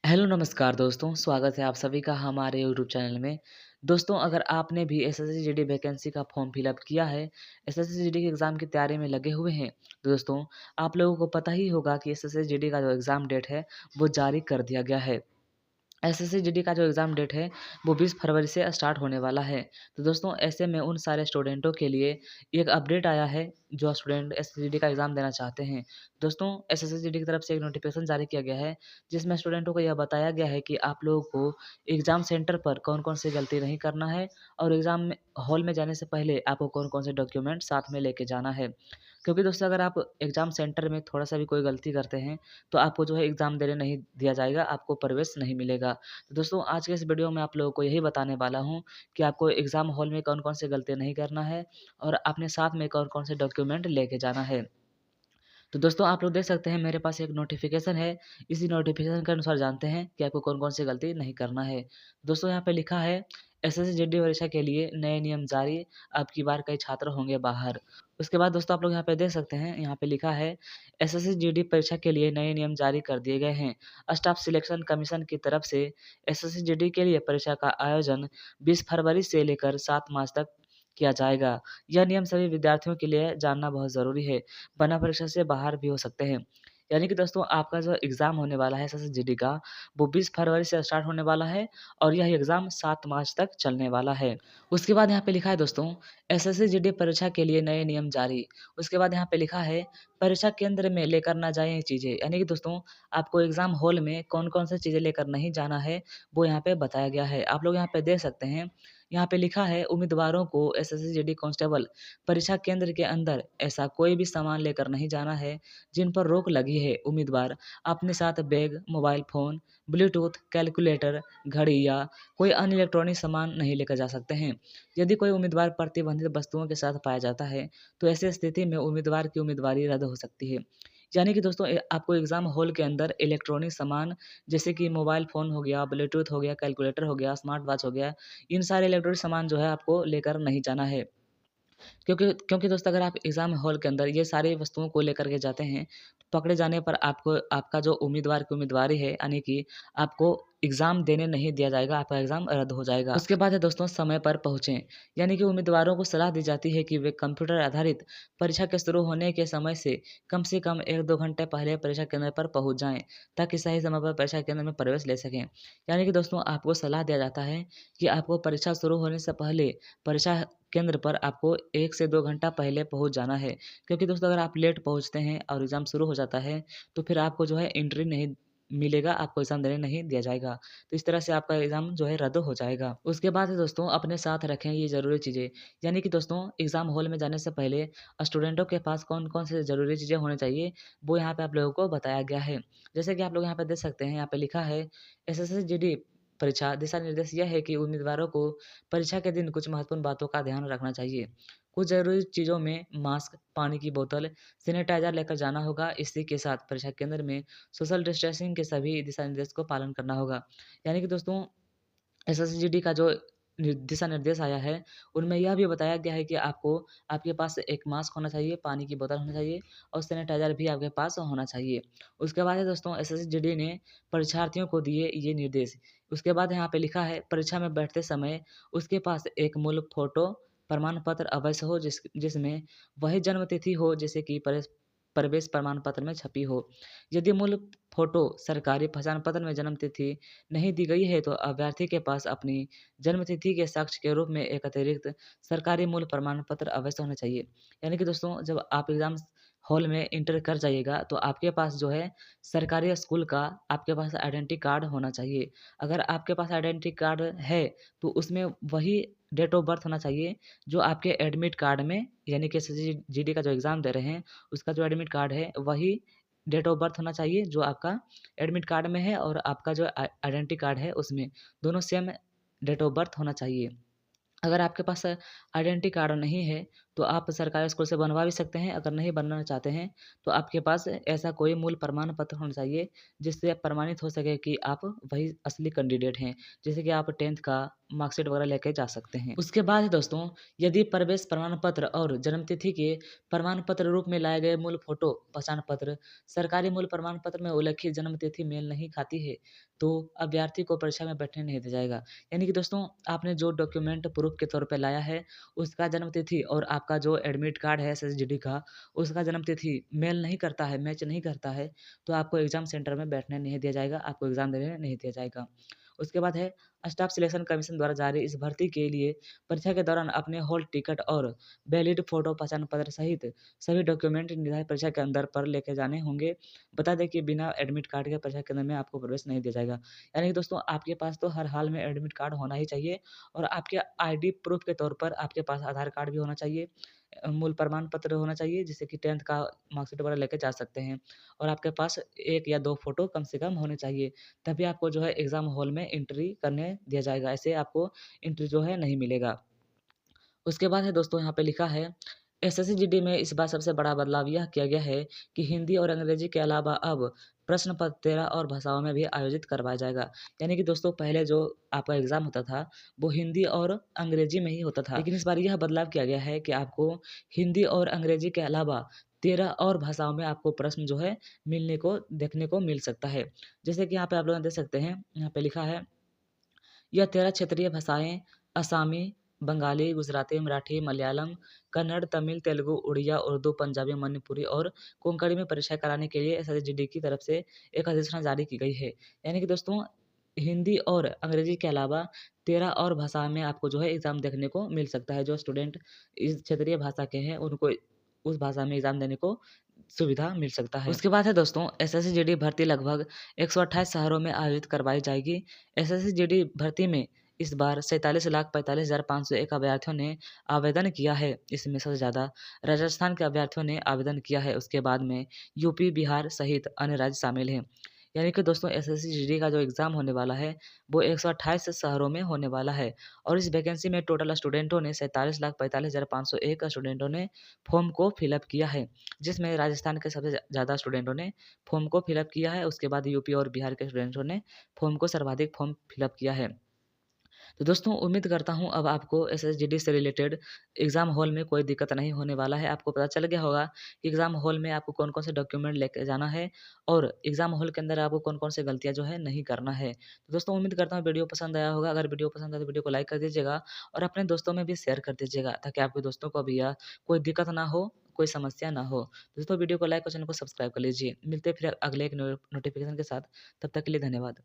Hello नमस्कार दोस्तों, स्वागत है आप सभी का हमारे यूट्यूब चैनल में। दोस्तों अगर आपने भी एसएससी जीडी वैकेंसी का फॉर्म फिलअप किया है, एसएससी जीडी के एग्ज़ाम की तैयारी में लगे हुए हैं, तो दोस्तों आप लोगों को पता ही होगा कि एसएससी जीडी का जो एग्ज़ाम डेट है, वो जारी कर दिया गया है। एसएससी जीडी का जो एग्ज़ाम डेट है, वो 20 फरवरी से स्टार्ट होने वाला है। तो दोस्तों ऐसे में उन सारे स्टूडेंटों के लिए एक अपडेट आया है, जो स्टूडेंट एसएससी जीडी का एग्ज़ाम देना चाहते हैं। दोस्तों एसएससी जीडी की तरफ से एक नोटिफ़िकेशन जारी किया गया है, जिसमें स्टूडेंटों को यह बताया गया है कि आप लोगों को एग्ज़ाम सेंटर पर कौन-कौन सी गलती नहीं करना है और एग्ज़ाम में हॉल में जाने से पहले आपको कौन-कौन से डॉक्यूमेंट साथ में लेके जाना है। क्योंकि दोस्तों अगर आप एग्ज़ाम सेंटर में थोड़ा-सा भी कोई गलती करते हैं, तो आपको जो है एग्ज़ाम देने नहीं दिया जाएगा, आपको प्रवेश नहीं मिलेगा। तो दोस्तों आज के इस वीडियो में आप लोगों को यही बताने वाला हूँ कि आपको एग्ज़ाम हॉल में कौन-कौन से गलती नहीं करना है और अपने साथ में कौन-कौन से डॉक्यूमेंट लेके जाना है। तो दोस्तों आप लोग देख सकते हैं मेरे पास एक नोटिफ़िकेशन है, इसी नोटिफ़िकेशन के अनुसार जानते हैं कि आपको कौन-कौन सी गलती नहीं करना है। दोस्तों यहाँ पे लिखा है एसएससी जीडी परीक्षा के लिए नए नियम जारी, अब की बार कई छात्र होंगे बाहर। उसके बाद दोस्तों आप लोग यहाँ पे देख सकते हैं, यहाँ पे लिखा है एसएससी जीडी परीक्षा के लिए नए नियम जारी कर दिए गए हैं। स्टाफ सिलेक्शन कमीशन की तरफ से एसएससी जीडी के लिए परीक्षा का आयोजन 20 फरवरी से लेकर 7 मार्च तक किया जाएगा। यह नियम सभी विद्यार्थियों के लिए जानना बहुत ज़रूरी है, वरना परीक्षा से बाहर भी हो सकते हैं। यानी कि दोस्तों आपका जो एग्ज़ाम होने वाला है एसएससी जीडी का, वो 20 फरवरी से स्टार्ट होने वाला है और यह एग्ज़ाम 7 मार्च तक चलने वाला है। उसके बाद यहाँ पे लिखा है दोस्तों एसएससी जीडी परीक्षा के लिए नए नियम जारी। उसके बाद यहाँ पे लिखा है परीक्षा केंद्र में लेकर ना जाएँ चीज़ें। यानी कि दोस्तों आपको एग्ज़ाम हॉल में कौन-कौन सी चीज़ें लेकर नहीं जाना है, वो यहाँ पे बताया गया है। आप लोग यहाँ पे देख सकते हैं, यहाँ पे लिखा है उम्मीदवारों को एसएससी जीडी कांस्टेबल परीक्षा केंद्र के अंदर ऐसा कोई भी सामान लेकर नहीं जाना है जिन पर रोक लगी है। उम्मीदवार अपने साथ bag, mobile phone, Bluetooth, calculator, घड़ी या कोई अन्य इलेक्ट्रॉनिक सामान नहीं लेकर जा सकते हैं। यदि कोई उम्मीदवार प्रतिबंधित वस्तुओं के साथ पाया जाता है, तो ऐसी स्थिति में उम्मीदवार की उम्मीदवारी रद्द हो सकती है। यानी कि दोस्तों आपको एग्ज़ाम हॉल के अंदर इलेक्ट्रॉनिक सामान जैसे कि मोबाइल फ़ोन हो गया, ब्लूटूथ हो गया, कैलकुलेटर हो गया, स्मार्ट वॉच हो गया, इन सारे इलेक्ट्रॉनिक सामान जो है आपको लेकर नहीं जाना है। क्योंकि क्योंकि दोस्तों अगर आप एग्ज़ाम हॉल के अंदर ये सारी वस्तुओं को लेकर के जाते हैं, तो पकड़े जाने पर आपको आपका जो उम्मीदवार की उम्मीदवारी है, यानी कि आपको एग्ज़ाम देने नहीं दिया जाएगा, आपका एग्ज़ाम रद्द हो जाएगा। उसके बाद है दोस्तों समय पर पहुँचें, यानी कि उम्मीदवारों को सलाह दी जाती है कि वे कंप्यूटर आधारित परीक्षा के शुरू होने के समय से कम 1-2 घंटे पहले परीक्षा केंद्र पर पहुँच जाएँ, ताकि सही समय पर परीक्षा केंद्र में प्रवेश ले सकें। यानी कि दोस्तों आपको सलाह दिया जाता है कि आपको परीक्षा शुरू होने से पहले परीक्षा केंद्र पर आपको 1 से 2 घंटा पहले पहुँच जाना है। क्योंकि दोस्तों अगर आप लेट पहुँचते हैं और एग्ज़ाम शुरू हो जाता है, तो फिर आपको जो है एंट्री नहीं मिलेगा, आपको एग्ज़ाम देने नहीं दिया जाएगा। तो इस तरह से आपका एग्ज़ाम जो है रद्द हो जाएगा। उसके बाद है दोस्तों अपने साथ रखें ये ज़रूरी चीज़ें, यानी कि दोस्तों एग्ज़ाम हॉल में जाने से पहले स्टूडेंटों के पास कौन-कौन से ज़रूरी चीज़ें होनी चाहिए, वो यहाँ पे आप लोगों को बताया गया है। जैसे कि आप लोग यहाँ पे देख सकते हैं, यहाँ पे लिखा है एसएससी जीडी परीक्षा दिशा निर्देश यह है कि उम्मीदवारों को परीक्षा के दिन कुछ महत्वपूर्ण बातों का ध्यान रखना चाहिए। कुछ ज़रूरी चीज़ों में मास्क, पानी की बोतल, सैनिटाइज़र लेकर जाना होगा। इसी के साथ परीक्षा केंद्र में सोशल डिस्टेंसिंग के सभी दिशा निर्देश को पालन करना होगा। यानी कि दोस्तों एसएससीजीडी का जो दिशा निर्देश आया है, उनमें यह भी बताया गया है कि आपको आपके पास एक मास्क होना चाहिए, पानी की बोतल होनी चाहिए और सैनिटाइज़र भी आपके पास होना चाहिए। उसके बाद है दोस्तों एसएससीजीडी ने परीक्षार्थियों को दिए ये निर्देश। उसके बाद यहाँ पे लिखा है परीक्षा में बैठते समय उसके पास एक मूल फ़ोटो प्रमाण पत्र अवश्य हो जिसमें वही जन्म तिथि हो जैसे कि प्रवेश प्रमाण पत्र में छपी हो। यदि मूल फ़ोटो सरकारी पहचान पत्र में जन्म तिथि नहीं दी गई है, तो अभ्यर्थी के पास अपनी जन्म तिथि के साक्ष्य के रूप में एक अतिरिक्त सरकारी मूल प्रमाण पत्र अवश्य होना चाहिए। यानी कि दोस्तों जब आप एग्ज़ाम हॉल में एंटर कर जाइएगा, तो आपके पास जो है सरकारी स्कूल का आपके पास आइडेंटिटी कार्ड होना चाहिए। अगर आपके पास आइडेंटिटी कार्ड है, तो उसमें वही डेट ऑफ बर्थ होना चाहिए जो आपके एडमिट कार्ड में, यानी कि एसएससी जीडी का जो एग्ज़ाम दे रहे हैं, उसका जो एडमिट कार्ड है, वही डेट ऑफ बर्थ होना चाहिए जो आपका एडमिट कार्ड में है और आपका जो आइडेंटिटी कार्ड है उसमें, दोनों सेम डेट ऑफ बर्थ होना चाहिए। अगर आपके पास आइडेंटिटी कार्ड नहीं है, तो आप सरकारी स्कूल से बनवा भी सकते हैं। अगर नहीं बनवाना चाहते हैं तो आपके पास ऐसा कोई मूल प्रमाण पत्र होना चाहिए जिससे प्रमाणित हो सके कि आप वही असली कैंडिडेट हैं। जैसे कि आप 10th का मार्कशीट वगैरह लेके जा सकते हैं। उसके बाद है दोस्तों, यदि प्रवेश प्रमाण पत्र और जन्मतिथि के प्रमाण पत्र रूप में लाए गए मूल फोटो पहचान पत्र सरकारी मूल प्रमाण पत्र में उल्लिखित जन्म तिथि मेल नहीं खाती है तो अभ्यर्थी को परीक्षा में बैठने नहीं दिया जाएगा। यानी कि दोस्तों, आपने जो डॉक्यूमेंट प्रूफ के तौर पे लाया है उसका जन्म तिथि और आपका जो एडमिट कार्ड है एसएसजीडी का, उसका जन्म तिथि मेल नहीं करता है, मैच नहीं करता है, तो आपको एग्ज़ाम सेंटर में बैठने नहीं दिया जाएगा, आपको एग्ज़ाम देने नहीं दिया जाएगा। उसके बाद है, स्टाफ सिलेक्शन कमीशन द्वारा जारी इस भर्ती के लिए परीक्षा के दौरान अपने हॉल टिकट और वैलिड फोटो पहचान पत्र सहित सभी डॉक्यूमेंट निर्धारित परीक्षा के अंदर पर लेके जाने होंगे। बता दें कि बिना एडमिट कार्ड के परीक्षा केंद्र में आपको प्रवेश नहीं दिया जाएगा। यानी कि दोस्तों, आपके पास तो हर हाल में एडमिट कार्ड होना ही चाहिए और आपके आईडी प्रूफ के तौर पर आपके पास आधार कार्ड भी होना चाहिए, मूल प्रमाण पत्र होना चाहिए जिससे कि 10th का मार्कशीट वगैरह लेके जा सकते हैं और आपके पास 1 या 2 फ़ोटो कम से कम होने चाहिए। तभी आपको जो है एग्ज़ाम हॉल में एंट्री करने दिया जाएगा, ऐसे आपको एंट्री जो है नहीं मिलेगा। उसके बाद है दोस्तों, यहाँ पे लिखा है, एसएससी-जीडी में इस बार सबसे बड़ा बदलाव यह किया गया है कि हिंदी और अंग्रेजी के अलावा अब प्रश्न पत्र 13 और भाषाओं में भी आयोजित करवाया जाएगा। यानी कि दोस्तों, पहले जो आपका एग्ज़ाम होता था वो हिंदी और अंग्रेजी में ही होता था, लेकिन इस बार यह बदलाव किया गया है कि आपको हिंदी और अंग्रेजी के अलावा 13 और भाषाओं में आपको प्रश्न जो है मिलने को देखने को मिल सकता है। जैसे कि यहाँ पे आप लोग देख सकते हैं, यहाँ पे लिखा है, यह 13 क्षेत्रीय भाषाएँ असमी, बंगाली, गुजराती, मराठी, मलयालम, कन्नड़, तमिल, तेलुगु, उड़िया, उर्दू, पंजाबी, मणिपुरी और कोंकणी में परीक्षा कराने के लिए एसएसजीडी की तरफ से एक अधिसूचना जारी की गई है। यानी कि दोस्तों, हिंदी और अंग्रेजी के अलावा 13 और भाषा में आपको जो है एग्ज़ाम देखने को मिल सकता है। जो स्टूडेंट इस क्षेत्रीय भाषा के हैं उनको उस भाषा में एग्ज़ाम देने को सुविधा मिल सकता है। उसके बाद है दोस्तों, एसएससी-जीडी भर्ती लगभग 128 शहरों में आयोजित करवाई जाएगी। एसएससी-जीडी भर्ती में इस बार 47,45,501 अभ्यर्थियों ने आवेदन किया है। इसमें सबसे ज़्यादा राजस्थान के अभ्यर्थियों ने आवेदन किया है। उसके बाद में यूपी, बिहार सहित अन्य राज्य शामिल हैं। यानी कि दोस्तों, एसएससी-जीडी का जो एग्ज़ाम होने वाला है वो 128 शहरों में होने वाला है और इस वैकेंसी में टोटल स्टूडेंटों ने 47,45,501 स्टूडेंटों ने फॉर्म को फिलअप किया है, जिसमें राजस्थान के सबसे ज़्यादा स्टूडेंटों ने फॉर्म को फिलअप किया है। उसके बाद यूपी और बिहार के स्टूडेंटों ने फॉर्म को सर्वाधिक फॉर्म फिलअप किया है। तो दोस्तों, उम्मीद करता हूँ अब आपको एसएसजीडी से रिलेटेड एग्ज़ाम हॉल में कोई दिक्कत नहीं होने वाला है। आपको पता चल गया होगा कि एग्ज़ाम हॉल में आपको कौन-कौन से डॉक्यूमेंट लेके जाना है और एग्ज़ाम हॉल के अंदर आपको कौन-कौन से गलतियाँ जो है नहीं करना है। तो दोस्तों, उम्मीद करता हूँ वीडियो पसंद आया होगा। अगर वीडियो पसंद आया तो वीडियो को लाइक कर दीजिएगा और अपने दोस्तों में भी शेयर कर दीजिएगा ताकि आपके दोस्तों को भी यह कोई दिक्कत ना हो, कोई समस्या ना हो। दोस्तों, वीडियो को लाइक और चैनल को सब्सक्राइब कर लीजिए। मिलते हैं फिर अगले एक नोटिफ़िकेशन के साथ। तब तक के लिए धन्यवाद।